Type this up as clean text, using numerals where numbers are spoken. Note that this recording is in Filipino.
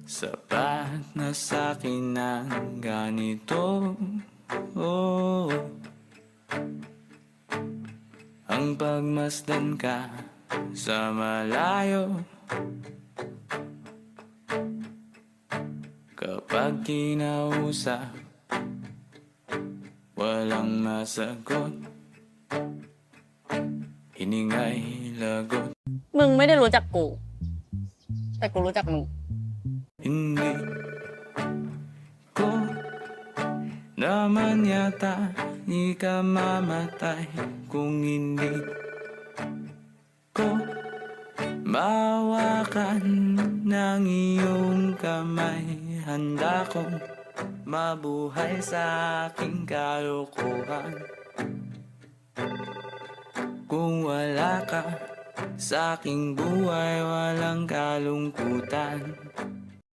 Sapat na sa'kin ang ganito, oh. Ang pagmasdan ka sa malayo, kapag kinausap, walang masagot, hiningay lagot. มึงไม่ได้รู้จักกู แต่กูรู้จักมึง Hindi ko naman yata ikamamatay kung hindi ko mawakan ng iyong kamay. Handa kong mabuhay sa aking kalokohan. Kung wala ka sa aking buhay, walang kalungkutan.